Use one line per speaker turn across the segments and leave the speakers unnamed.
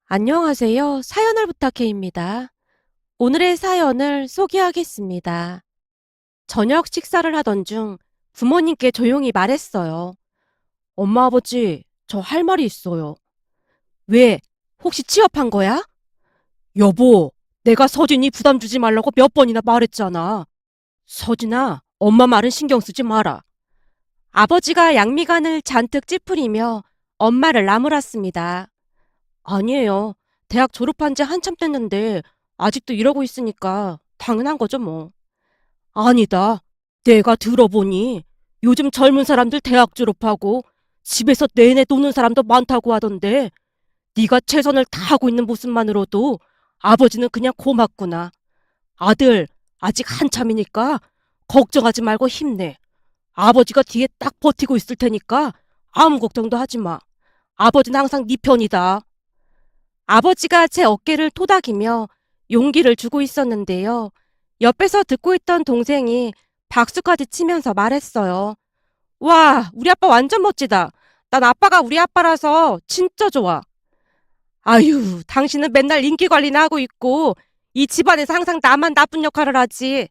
안녕하세요. 사연을 부탁해입니다. 오늘의 사연을 소개하겠습니다. 저녁 식사를 하던 중 부모님께 조용히 말했어요. 엄마, 아버지, 저 할 말이 있어요. 왜? 혹시 취업한 거야? 여보, 내가 서진이 부담 주지 말라고 몇 번이나 말했잖아. 서진아, 엄마 말은 신경 쓰지 마라. 아버지가 양미간을 잔뜩 찌푸리며 엄마를 나무랐습니다. 아니에요. 대학 졸업한 지 한참 됐는데 아직도 이러고 있으니까 당연한 거죠, 뭐. 아니다. 내가 들어보니 요즘 젊은 사람들 대학 졸업하고 집에서 내내 노는 사람도 많다고 하던데 네가 최선을 다하고 있는 모습만으로도 아버지는 그냥 고맙구나. 아들, 아직 한참이니까 걱정하지 말고 힘내. 아버지가 뒤에 딱 버티고 있을 테니까 아무 걱정도 하지 마. 아버지는 항상 네 편이다. 아버지가 제 어깨를 토닥이며 용기를 주고 있었는데요. 옆에서 듣고 있던 동생이 박수까지 치면서 말했어요. 와, 우리 아빠 완전 멋지다. 난 아빠가 우리 아빠라서 진짜 좋아. 아유, 당신은 맨날 인기 관리나 하고 있고 이 집안에서 항상 나만 나쁜 역할을 하지.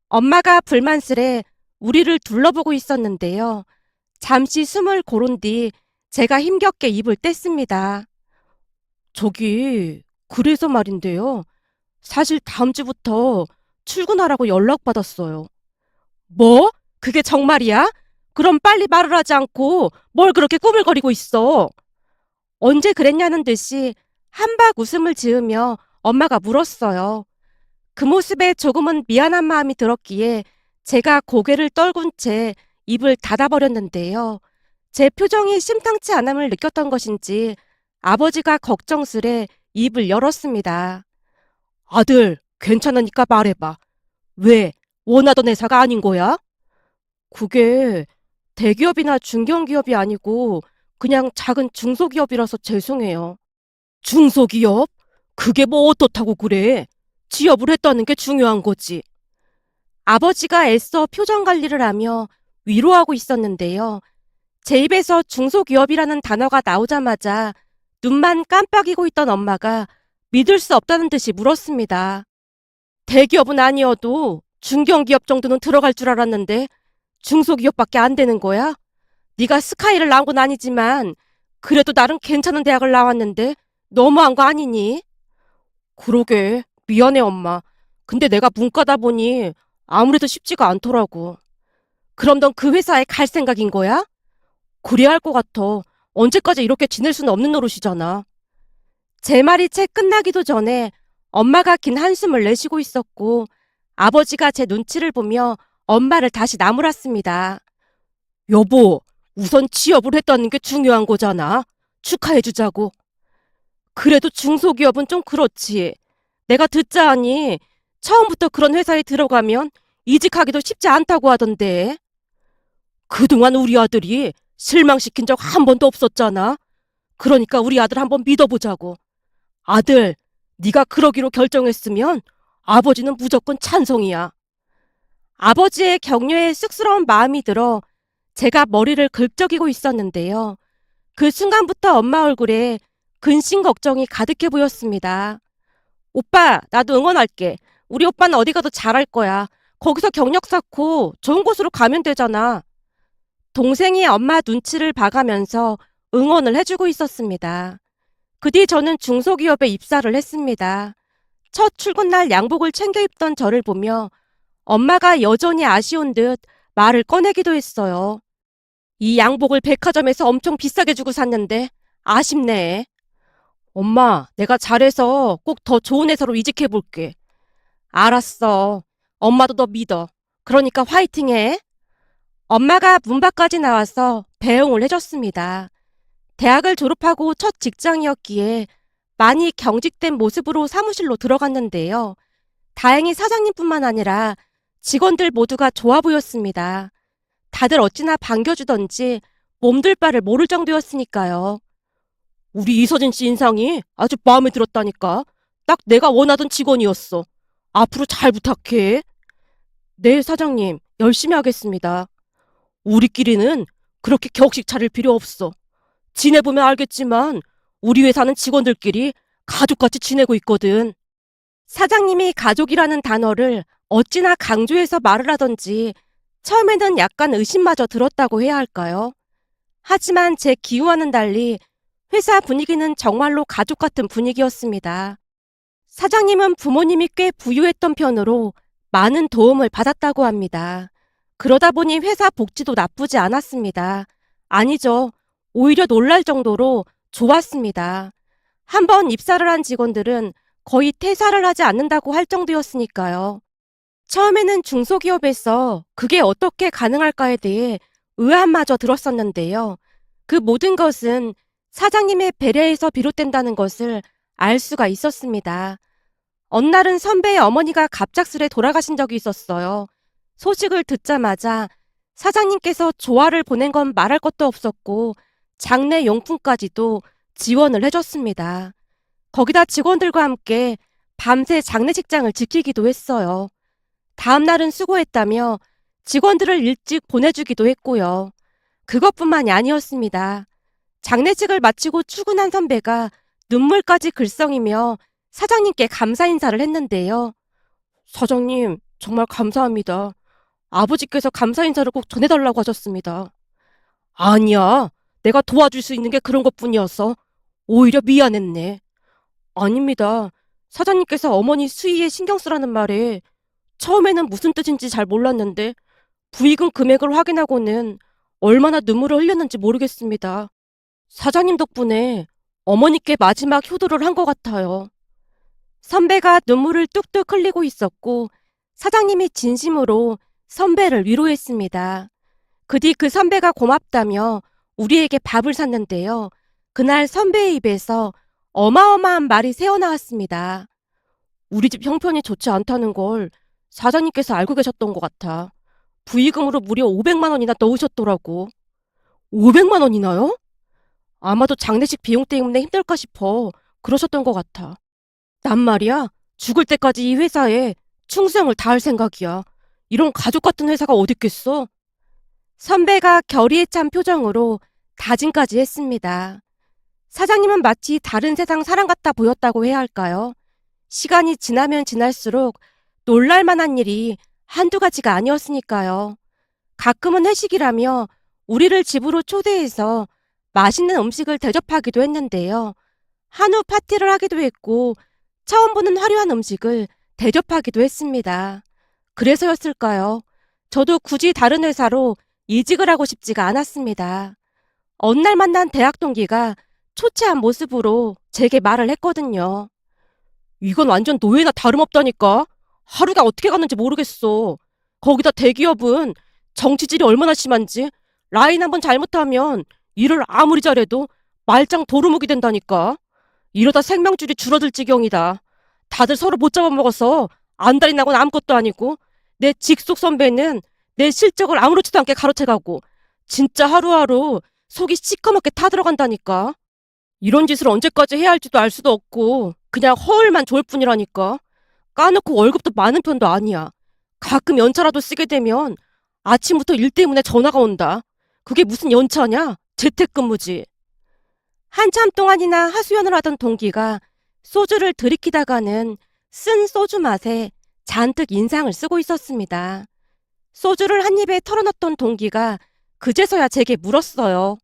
엄마가 불만스레 우리를 둘러보고 있었는데요. 잠시 숨을 고른 뒤 제가 힘겹게 입을 뗐습니다. 그래서 말인데요. 사실 다음 주부터 출근하라고 연락받았어요. 뭐? 그게 정말이야? 그럼 빨리 말을 하지 않고 뭘 그렇게 꾸물거리고 있어? 언제 그랬냐는 듯이 한박 웃음을 지으며 엄마가 물었어요. 그 모습에 조금은 미안한 마음이 들었기에 제가 고개를 떨군 채 입을 닫아버렸는데요. 제 표정이 심상치 않음을 느꼈던 것인지 아버지가 걱정스레 입을 열었습니다. 아들, 괜찮으니까 말해봐. 왜? 원하던 회사가 아닌 거야? 그게 대기업이나 중견기업이 아니고 그냥 작은 중소기업이라서 죄송해요. 중소기업? 그게 뭐 어떻다고 그래? 취업을 했다는 게 중요한 거지. 아버지가 애써 표정 관리를 하며 위로하고 있었는데요. 제 입에서 중소기업이라는 단어가 나오자마자 눈만 깜빡이고 있던 엄마가 믿을 수 없다는 듯이 물었습니다. 대기업은 아니어도 중견기업 정도는 들어갈 줄 알았는데 중소기업밖에 안 되는 거야? 네가 스카이를 나온 건 아니지만 그래도 나름 괜찮은 대학을 나왔는데 너무한 거 아니니? 그러게 미안해 엄마. 근데 내가 문과다 보니 아무래도 쉽지가 않더라고. 그럼 넌 그 회사에 갈 생각인 거야? 그래야 할 것 같아. 언제까지 이렇게 지낼 수는 없는 노릇이잖아. 제 말이 채 끝나기도 전에 엄마가 긴 한숨을 내쉬고 있었고 아버지가 제 눈치를 보며 엄마를 다시 나무랐습니다. 여보, 우선 취업을 했다는 게 중요한 거잖아. 축하해주자고. 그래도 중소기업은 좀 그렇지. 내가 듣자 하니 처음부터 그런 회사에 들어가면 이직하기도 쉽지 않다고 하던데. 그동안 우리 아들이 실망시킨 적 한 번도 없었잖아. 그러니까 우리 아들 한번 믿어보자고. 아들, 네가 그러기로 결정했으면 아버지는 무조건 찬성이야. 아버지의 격려에 쑥스러운 마음이 들어 제가 머리를 긁적이고 있었는데요. 그 순간부터 엄마 얼굴에 근심 걱정이 가득해 보였습니다. 오빠, 나도 응원할게. 우리 오빠는 어디 가도 잘할 거야. 거기서 경력 쌓고 좋은 곳으로 가면 되잖아. 동생이 엄마 눈치를 봐가면서 응원을 해주고 있었습니다. 그 뒤 저는 중소기업에 입사를 했습니다. 첫 출근날 양복을 챙겨 입던 저를 보며 엄마가 여전히 아쉬운 듯 말을 꺼내기도 했어요. 이 양복을 백화점에서 엄청 비싸게 주고 샀는데 아쉽네. 엄마, 내가 잘해서 꼭 더 좋은 회사로 이직해 볼게. 알았어. 엄마도 너 믿어. 그러니까 화이팅해. 엄마가 문 밖까지 나와서 배웅을 해줬습니다. 대학을 졸업하고 첫 직장이었기에 많이 경직된 모습으로 사무실로 들어갔는데요. 다행히 사장님뿐만 아니라 직원들 모두가 좋아 보였습니다. 다들 어찌나 반겨주던지 몸둘 바를 모를 정도였으니까요. 우리 이서진 씨 인상이 아주 마음에 들었다니까. 딱 내가 원하던 직원이었어. 앞으로 잘 부탁해. 네, 사장님. 열심히 하겠습니다. 우리끼리는 그렇게 격식 차릴 필요 없어. 지내보면 알겠지만 우리 회사는 직원들끼리 가족같이 지내고 있거든. 사장님이 가족이라는 단어를 어찌나 강조해서 말을 하던지 처음에는 약간 의심마저 들었다고 해야 할까요? 하지만 제 기호와는 달리 회사 분위기는 정말로 가족 같은 분위기였습니다. 사장님은 부모님이 꽤 부유했던 편으로 많은 도움을 받았다고 합니다. 그러다 보니 회사 복지도 나쁘지 않았습니다. 아니죠. 오히려 놀랄 정도로 좋았습니다. 한번 입사를 한 직원들은 거의 퇴사를 하지 않는다고 할 정도였으니까요. 처음에는 중소기업에서 그게 어떻게 가능할까에 대해 의아함마저 들었었는데요. 그 모든 것은 사장님의 배려에서 비롯된다는 것을 알 수가 있었습니다. 어느 날은 선배의 어머니가 갑작스레 돌아가신 적이 있었어요. 소식을 듣자마자 사장님께서 조화를 보낸 건 말할 것도 없었고 장례 용품까지도 지원을 해줬습니다. 거기다 직원들과 함께 밤새 장례식장을 지키기도 했어요. 다음 날은 수고했다며 직원들을 일찍 보내주기도 했고요. 그것뿐만이 아니었습니다. 장례식을 마치고 출근한 선배가 눈물까지 글썽이며 사장님께 감사 인사를 했는데요. 사장님, 정말 감사합니다. 아버지께서 감사 인사를 꼭 전해달라고 하셨습니다. 아니야. 내가 도와줄 수 있는 게 그런 것뿐이어서 오히려 미안했네. 아닙니다. 사장님께서 어머니 수의에 신경 쓰라는 말에 처음에는 무슨 뜻인지 잘 몰랐는데 부의금 금액을 확인하고는 얼마나 눈물을 흘렸는지 모르겠습니다. 사장님 덕분에 어머니께 마지막 효도를 한 것 같아요. 선배가 눈물을 뚝뚝 흘리고 있었고 사장님이 진심으로 선배를 위로했습니다. 그 뒤 그 선배가 고맙다며 우리에게 밥을 샀는데요. 그날 선배의 입에서 어마어마한 말이 새어나왔습니다. 우리 집 형편이 좋지 않다는 걸 사장님께서 알고 계셨던 것 같아. 부의금으로 무려 500만 원이나 넣으셨더라고. 500만 원이나요? 아마도 장례식 비용 때문에 힘들까 싶어 그러셨던 것 같아. 난 말이야, 죽을 때까지 이 회사에 충성을 다할 생각이야. 이런 가족 같은 회사가 어딨겠어? 선배가 결의에 찬 표정으로 다짐까지 했습니다. 사장님은 마치 다른 세상 사람 같아 보였다고 해야 할까요? 시간이 지나면 지날수록 놀랄 만한 일이 한두 가지가 아니었으니까요. 가끔은 회식이라며 우리를 집으로 초대해서 맛있는 음식을 대접하기도 했는데요. 한우 파티를 하기도 했고 처음 보는 화려한 음식을 대접하기도 했습니다. 그래서였을까요? 저도 굳이 다른 회사로 이직을 하고 싶지가 않았습니다. 어느 날 만난 대학 동기가 초췌한 모습으로 제게 말을 했거든요. 이건 완전 노예나 다름없다니까. 하루가 어떻게 가는지 모르겠어. 거기다 대기업은 정치질이 얼마나 심한지 라인 한번 잘못하면 일을 아무리 잘해도 말짱 도루묵이 된다니까. 이러다 생명줄이 줄어들 지경이다. 다들 서로 못 잡아먹어서 안달이 나곤 아무것도 아니고 내 직속 선배는 내 실적을 아무렇지도 않게 가로채가고 진짜 하루하루 속이 시커멓게 타들어간다니까. 이런 짓을 언제까지 해야 할지도 알 수도 없고 그냥 허울만 좋을 뿐이라니까. 까놓고 월급도 많은 편도 아니야. 가끔 연차라도 쓰게 되면 아침부터 일 때문에 전화가 온다. 그게 무슨 연차냐? 재택근무지. 한참 동안이나 하소연을 하던 동기가 소주를 들이키다가는 쓴 소주 맛에 잔뜩 인상을 쓰고 있었습니다. 소주를 한 입에 털어넣던 동기가 그제서야 제게 물었어요.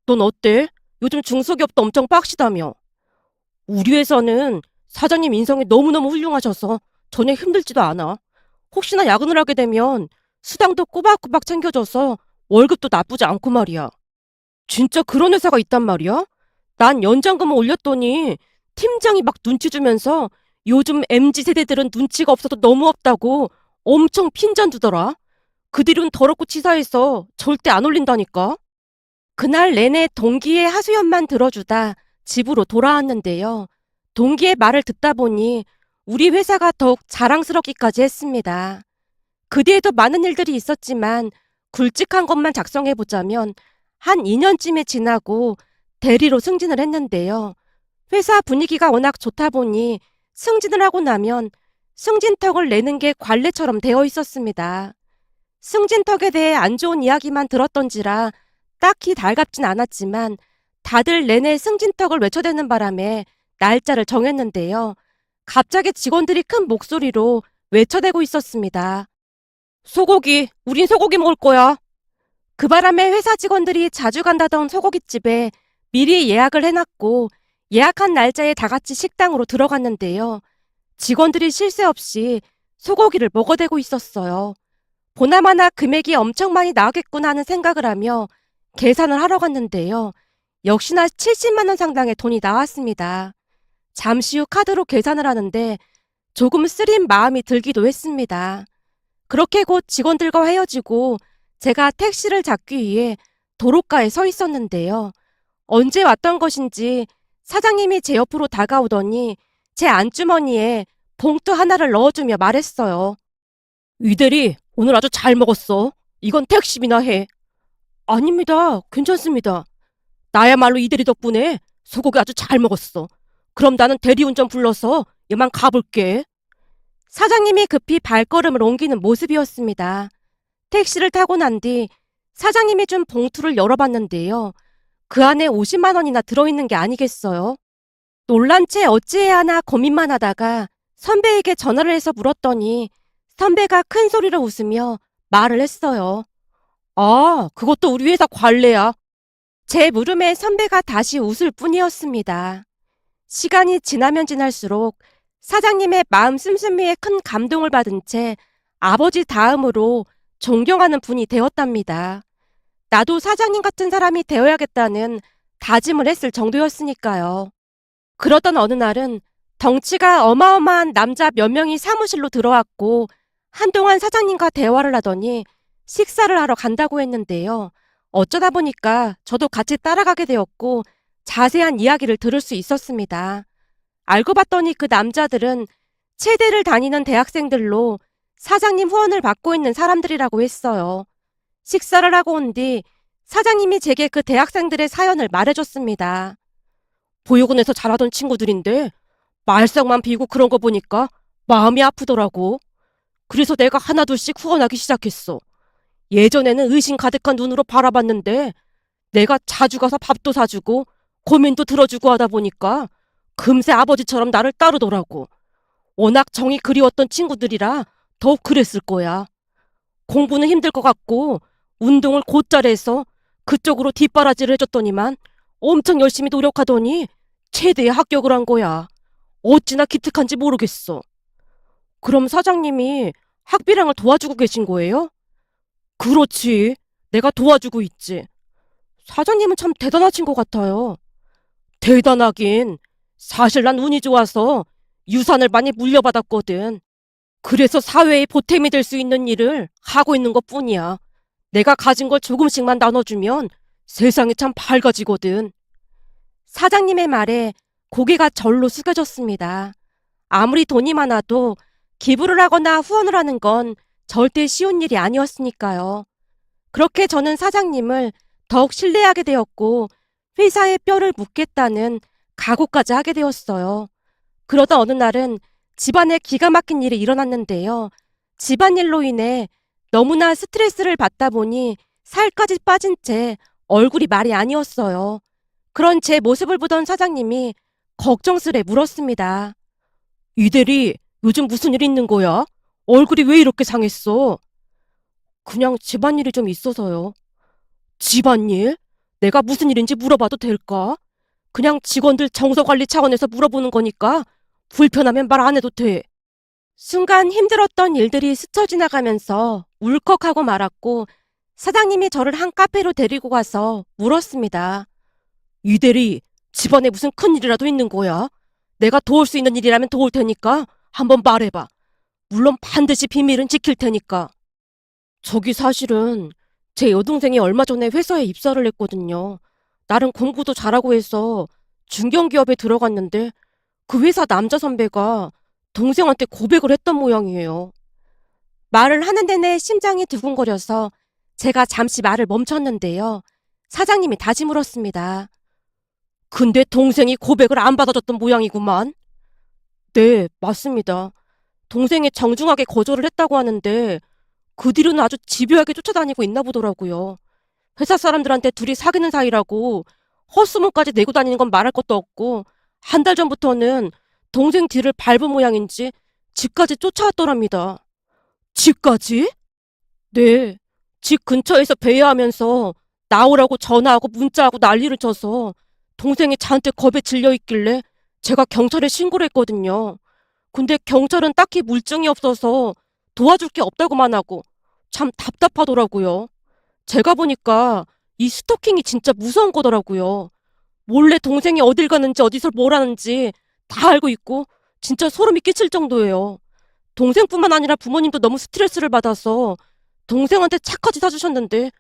넌 어때? 요즘 중소기업도 엄청 빡시다며. 우리 회사는 사장님 인성이 너무너무 훌륭하셔서 전혀 힘들지도 않아. 혹시나 야근을 하게 되면 수당도 꼬박꼬박 챙겨줘서 월급도 나쁘지 않고 말이야. 진짜 그런 회사가 있단 말이야? 난 연장금을 올렸더니 팀장이 막 눈치 주면서 요즘 MZ세대들은 눈치가 없어서 너무 없다고 엄청 핀잔 두더라. 그 뒤로는 더럽고 치사해서 절대 안 올린다니까. 그날 내내 동기의 하소연만 들어주다 집으로 돌아왔는데요. 동기의 말을 듣다 보니 우리 회사가 더욱 자랑스럽기까지 했습니다. 그 뒤에도 많은 일들이 있었지만 굵직한 것만 작성해보자면 한 2년쯤에 지나고 대리로 승진을 했는데요. 회사 분위기가 워낙 좋다 보니 승진을 하고 나면 승진턱을 내는 게 관례처럼 되어 있었습니다. 승진턱에 대해 안 좋은 이야기만 들었던지라 딱히 달갑진 않았지만 다들 내내 승진턱을 외쳐대는 바람에 날짜를 정했는데요. 갑자기 직원들이 큰 목소리로 외쳐대고 있었습니다. 소고기, 우린 소고기 먹을 거야. 그 바람에 회사 직원들이 자주 간다던 소고기집에 미리 예약을 해놨고 예약한 날짜에 다 같이 식당으로 들어갔는데요. 직원들이 쉴 새 없이 소고기를 먹어대고 있었어요. 보나마나 금액이 엄청 많이 나오겠구나 하는 생각을 하며 계산을 하러 갔는데요. 역시나 70만 원 상당의 돈이 나왔습니다. 잠시 후 카드로 계산을 하는데 조금 쓰린 마음이 들기도 했습니다. 그렇게 곧 직원들과 헤어지고 제가 택시를 잡기 위해 도로가에 서 있었는데요. 언제 왔던 것인지 사장님이 제 옆으로 다가오더니 제 안주머니에 봉투 하나를 넣어주며 말했어요. 이대리, 오늘 아주 잘 먹었어. 이건 택시비나 해. 아닙니다. 괜찮습니다. 나야말로 이대리 덕분에 소고기 아주 잘 먹었어. 그럼 나는 대리운전 불러서 이만 가볼게. 사장님이 급히 발걸음을 옮기는 모습이었습니다. 택시를 타고 난 뒤 사장님이 준 봉투를 열어봤는데요. 그 안에 50만 원이나 들어있는 게 아니겠어요? 놀란 채 어찌해야 하나 고민만 하다가 선배에게 전화를 해서 물었더니 선배가 큰 소리로 웃으며 말을 했어요. 아, 그것도 우리 회사 관례야. 제 물음에 선배가 다시 웃을 뿐이었습니다. 시간이 지나면 지날수록 사장님의 마음 씀씀이에 큰 감동을 받은 채 아버지 다음으로 존경하는 분이 되었답니다. 나도 사장님 같은 사람이 되어야겠다는 다짐을 했을 정도였으니까요. 그러던 어느 날은 덩치가 어마어마한 남자 몇 명이 사무실로 들어왔고 한동안 사장님과 대화를 하더니 식사를 하러 간다고 했는데요. 어쩌다 보니까 저도 같이 따라가게 되었고 자세한 이야기를 들을 수 있었습니다. 알고 봤더니 그 남자들은 체대를 다니는 대학생들로 사장님 후원을 받고 있는 사람들이라고 했어요. 식사를 하고 온 뒤 사장님이 제게 그 대학생들의 사연을 말해줬습니다. 보육원에서 자라던 친구들인데 말썽만 피우고 그런 거 보니까 마음이 아프더라고. 그래서 내가 하나둘씩 후원하기 시작했어. 예전에는 의심 가득한 눈으로 바라봤는데 내가 자주 가서 밥도 사주고 고민도 들어주고 하다 보니까 금세 아버지처럼 나를 따르더라고. 워낙 정이 그리웠던 친구들이라 더욱 그랬을 거야. 공부는 힘들 것 같고 운동을 곧잘 해서 그쪽으로 뒷바라지를 해줬더니만 엄청 열심히 노력하더니 최대의 합격을 한 거야. 어찌나 기특한지 모르겠어. 그럼 사장님이 학비랑을 도와주고 계신 거예요? 그렇지. 내가 도와주고 있지. 사장님은 참 대단하신 것 같아요. 대단하긴. 사실 난 운이 좋아서 유산을 많이 물려받았거든. 그래서 사회에 보탬이 될 수 있는 일을 하고 있는 것뿐이야. 내가 가진 걸 조금씩만 나눠주면 세상이 참 밝아지거든. 사장님의 말에 고개가 절로 숙여졌습니다. 아무리 돈이 많아도 기부를 하거나 후원을 하는 건 절대 쉬운 일이 아니었으니까요. 그렇게 저는 사장님을 더욱 신뢰하게 되었고 회사에 뼈를 묻겠다는 각오까지 하게 되었어요. 그러다 어느 날은 집안에 기가 막힌 일이 일어났는데요. 집안일로 인해 너무나 스트레스를 받다 보니 살까지 빠진 채 얼굴이 말이 아니었어요. 그런 제 모습을 보던 사장님이 걱정스레 물었습니다. 이대리, 요즘 무슨 일 있는 거야? 얼굴이 왜 이렇게 상했어? 그냥 집안일이 좀 있어서요. 집안일? 내가 무슨 일인지 물어봐도 될까? 그냥 직원들 정서관리 차원에서 물어보는 거니까 불편하면 말 안 해도 돼. 순간 힘들었던 일들이 스쳐 지나가면서 울컥하고 말았고 사장님이 저를 한 카페로 데리고 가서 물었습니다. 이대리, 집안에 무슨 큰일이라도 있는 거야? 내가 도울 수 있는 일이라면 도울 테니까 한번 말해봐. 물론 반드시 비밀은 지킬 테니까. 저기 사실은 제 여동생이 얼마 전에 회사에 입사를 했거든요. 나름 공부도 잘하고 해서 중견기업에 들어갔는데 그 회사 남자 선배가 동생한테 고백을 했던 모양이에요. 말을 하는 내내 심장이 두근거려서 제가 잠시 말을 멈췄는데요. 사장님이 다시 물었습니다. 근데 동생이 고백을 안 받아줬던 모양이구만. 네, 맞습니다. 동생이 정중하게 거절을 했다고 하는데 그 뒤로는 아주 집요하게 쫓아다니고 있나 보더라고요. 회사 사람들한테 둘이 사귀는 사이라고 헛수문까지 내고 다니는 건 말할 것도 없고 한 달 전부터는 동생 뒤를 밟은 모양인지 집까지 쫓아왔더랍니다. 집까지? 네. 집 근처에서 배회하면서 나오라고 전화하고 문자하고 난리를 쳐서 동생이 저한테 겁에 질려 있길래 제가 경찰에 신고를 했거든요. 근데 경찰은 딱히 물증이 없어서 도와줄 게 없다고만 하고 참 답답하더라고요. 제가 보니까 이 스토킹이 진짜 무서운 거더라고요. 몰래 동생이 어딜 가는지 어디서 뭘 하는지 다 알고 있고 진짜 소름이 끼칠 정도예요. 동생뿐만 아니라 부모님도 너무 스트레스를 받아서 동생한테 차까지 사주셨는데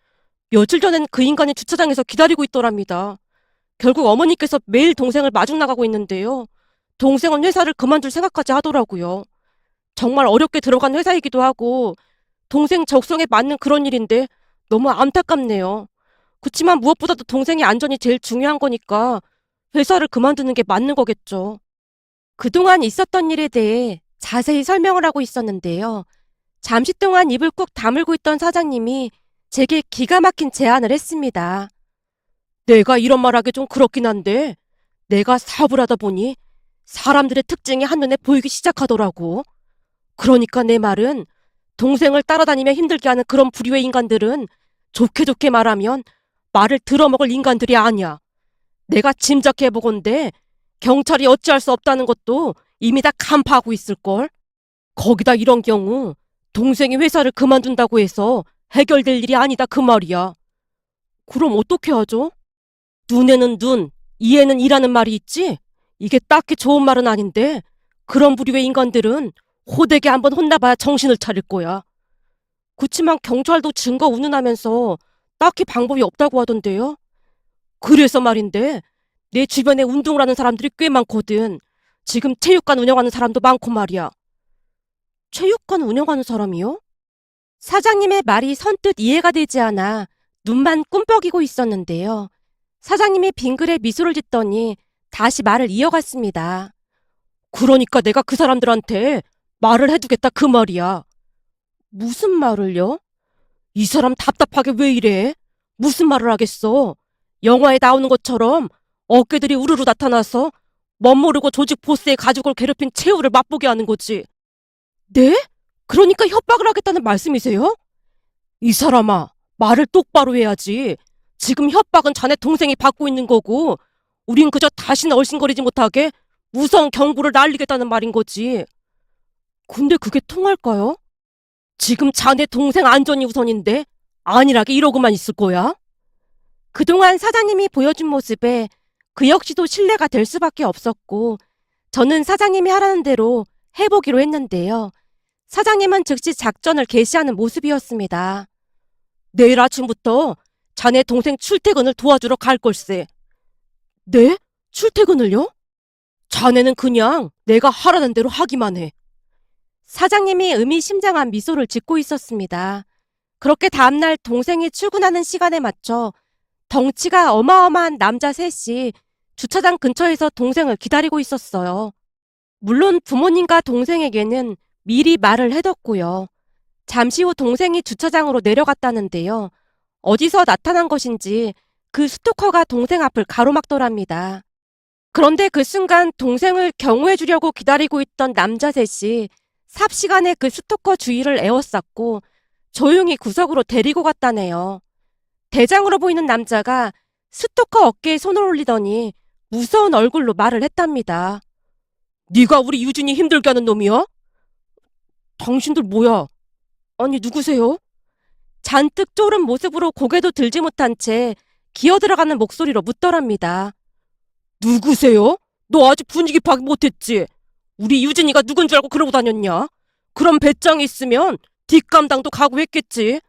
며칠 전엔 그 인간이 주차장에서 기다리고 있더랍니다. 결국 어머니께서 매일 동생을 마중 나가고 있는데요. 동생은 회사를 그만둘 생각까지 하더라고요. 정말 어렵게 들어간 회사이기도 하고 동생 적성에 맞는 그런 일인데 너무 안타깝네요. 그치만 무엇보다도 동생의 안전이 제일 중요한 거니까 회사를 그만두는 게 맞는 거겠죠. 그동안 있었던 일에 대해 자세히 설명을 하고 있었는데요. 잠시 동안 입을 꾹 다물고 있던 사장님이 제게 기가 막힌 제안을 했습니다. 내가 이런 말 하기 좀 그렇긴 한데 내가 사업을 하다 보니 사람들의 특징이 한눈에 보이기 시작하더라고. 그러니까 내 말은 동생을 따라다니며 힘들게 하는 그런 부류의 인간들은 좋게 좋게 말하면 말을 들어먹을 인간들이 아니야. 내가 짐작해보건대 경찰이 어찌할 수 없다는 것도 이미 다 간파하고 있을걸. 거기다 이런 경우 동생이 회사를 그만둔다고 해서 해결될 일이 아니다 그 말이야. 그럼 어떻게 하죠? 눈에는 눈, 이에는 이라는 말이 있지? 이게 딱히 좋은 말은 아닌데 그런 부류의 인간들은 호되게 한번 혼나봐야 정신을 차릴 거야. 그치만 경찰도 증거 운운하면서 딱히 방법이 없다고 하던데요. 그래서 말인데 내 주변에 운동을 하는 사람들이 꽤 많거든. 지금 체육관 운영하는 사람도 많고 말이야. 체육관 운영하는 사람이요? 사장님의 말이 선뜻 이해가 되지 않아 눈만 꿈뻑이고 있었는데요. 사장님이 빙그레 미소를 짓더니 다시 말을 이어갔습니다. 그러니까 내가 그 사람들한테 말을 해두겠다 그 말이야. 무슨 말을요? 이 사람 답답하게 왜 이래? 무슨 말을 하겠어? 영화에 나오는 것처럼 어깨들이 우르르 나타나서 멋모르고 조직 보스의 가족을 괴롭힌 최후를 맛보게 하는 거지. 네? 그러니까 협박을 하겠다는 말씀이세요? 이 사람아, 말을 똑바로 해야지. 지금 협박은 자네 동생이 받고 있는 거고 우린 그저 다시는 얼씬거리지 못하게 무서운 경고를 날리겠다는 말인 거지. 근데 그게 통할까요? 지금 자네 동생 안전이 우선인데 안일하게 이러고만 있을 거야? 그동안 사장님이 보여준 모습에 그 역시도 신뢰가 될 수밖에 없었고 저는 사장님이 하라는 대로 해보기로 했는데요. 사장님은 즉시 작전을 개시하는 모습이었습니다. 내일 아침부터 자네 동생 출퇴근을 도와주러 갈 걸세. 네? 출퇴근을요? 자네는 그냥 내가 하라는 대로 하기만 해. 사장님이 의미심장한 미소를 짓고 있었습니다. 그렇게 다음날 동생이 출근하는 시간에 맞춰 덩치가 어마어마한 남자 셋이 주차장 근처에서 동생을 기다리고 있었어요. 물론 부모님과 동생에게는 미리 말을 해뒀고요. 잠시 후 동생이 주차장으로 내려갔다는데요. 어디서 나타난 것인지 그 스토커가 동생 앞을 가로막더랍니다. 그런데 그 순간 동생을 경호해 주려고 기다리고 있던 남자 셋이 삽시간에 그 스토커 주위를 에워쌌고 조용히 구석으로 데리고 갔다네요. 대장으로 보이는 남자가 스토커 어깨에 손을 올리더니 무서운 얼굴로 말을 했답니다. 네가 우리 유진이 힘들게 하는 놈이야? 당신들 뭐야? 아니 누구세요? 잔뜩 쫄은 모습으로 고개도 들지 못한 채 기어들어가는 목소리로 묻더랍니다. 누구세요? 너 아직 분위기 파악 못했지? 우리 유진이가 누군 줄 알고 그러고 다녔냐? 그럼 배짱이 있으면 뒷감당도 각오했겠지.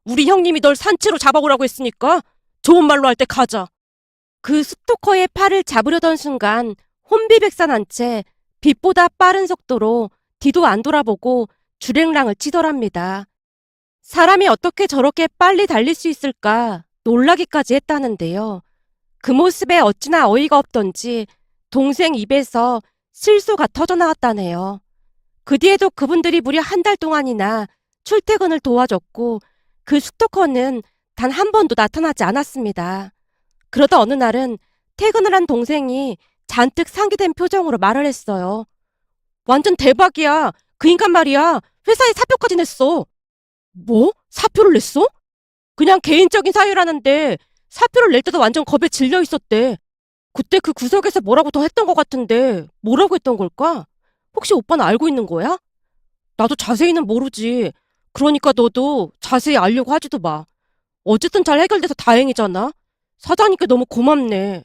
우리 형님이 널 산채로 잡아오라고 했으니까 좋은 말로 할 때 가자. 그 스토커의 팔을 잡으려던 순간 혼비백산한 채 빛보다 빠른 속도로 뒤도 안 돌아보고 주랭랑을 치더랍니다. 사람이 어떻게 저렇게 빨리 달릴 수 있을까 놀라기까지 했다는데요. 그 모습에 어찌나 어이가 없던지 동생 입에서 실소가 터져나왔다네요. 그 뒤에도 그분들이 무려 한 달 동안이나 출퇴근을 도와줬고 그 스토커는 단 한 번도 나타나지 않았습니다. 그러다 어느 날은 퇴근을 한 동생이 잔뜩 상기된 표정으로 말을 했어요. 완전 대박이야. 그 인간 말이야. 회사에 사표까지 냈어. 뭐? 사표를 냈어? 그냥 개인적인 사유라는데 사표를 낼 때도 완전 겁에 질려 있었대. 그때 그 구석에서 뭐라고 더 했던 것 같은데 뭐라고 했던 걸까? 혹시 오빠는 알고 있는 거야? 나도 자세히는 모르지. 그러니까 너도 자세히 알려고 하지도 마. 어쨌든 잘 해결돼서 다행이잖아. 사장님께 너무 고맙네.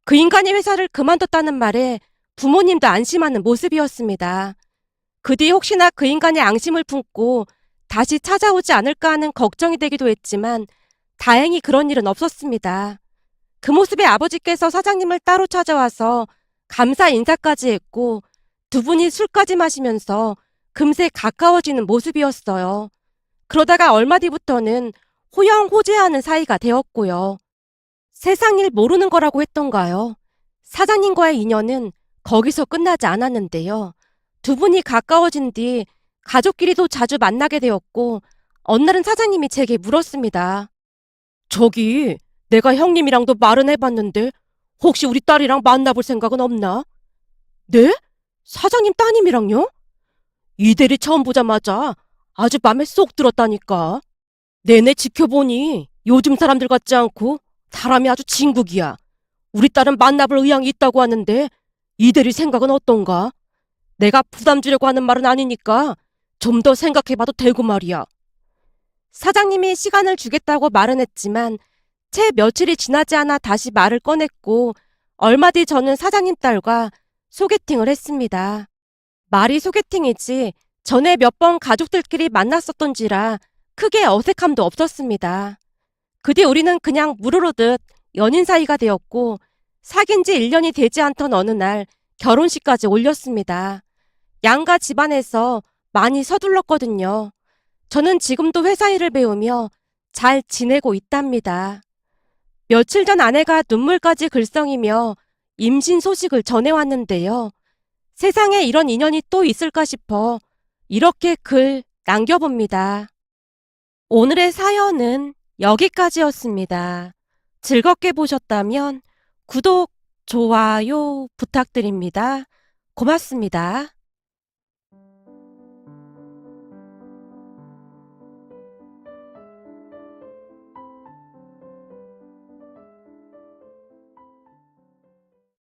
그 인간이 회사를 그만뒀다는 말에 부모님도 안심하는 모습이었습니다. 그 뒤 혹시나 그 인간이 앙심을 품고 다시 찾아오지 않을까 하는 걱정이 되기도 했지만 다행히 그런 일은 없었습니다. 그 모습에 아버지께서 사장님을 따로 찾아와서 감사 인사까지 했고 두 분이 술까지 마시면서 금세 가까워지는 모습이었어요. 그러다가 얼마 뒤부터는 호영호재하는 사이가 되었고요. 세상 일 모르는 거라고 했던가요? 사장님과의 인연은 거기서 끝나지 않았는데요. 두 분이 가까워진 뒤 가족끼리도 자주 만나게 되었고 어느 날은 사장님이 제게 물었습니다. 저기 내가 형님이랑도 말은 해봤는데 혹시 우리 딸이랑 만나볼 생각은 없나? 네? 사장님 따님이랑요? 이대리 처음 보자마자 아주 맘에 쏙 들었다니까. 내내 지켜보니 요즘 사람들 같지 않고 사람이 아주 진국이야. 우리 딸은 만나볼 의향이 있다고 하는데 이대리 생각은 어떤가? 내가 부담 주려고 하는 말은 아니니까 좀 더 생각해봐도 되고 말이야. 사장님이 시간을 주겠다고 말은 했지만 채 며칠이 지나지 않아 다시 말을 꺼냈고 얼마 뒤 저는 사장님 딸과 소개팅을 했습니다. 말이 소개팅이지 전에 몇 번 가족들끼리 만났었던지라 크게 어색함도 없었습니다. 그 뒤 우리는 그냥 물으르듯 연인 사이가 되었고 사귄 지 1년이 되지 않던 어느 날 결혼식까지 올렸습니다. 양가 집안에서 많이 서둘렀거든요. 저는 지금도 회사 일을 배우며 잘 지내고 있답니다. 며칠 전 아내가 눈물까지 글썽이며 임신 소식을 전해왔는데요. 세상에 이런 인연이 또 있을까 싶어 이렇게 글 남겨봅니다. 오늘의 사연은 여기까지였습니다. 즐겁게 보셨다면 구독, 좋아요 부탁드립니다. 고맙습니다.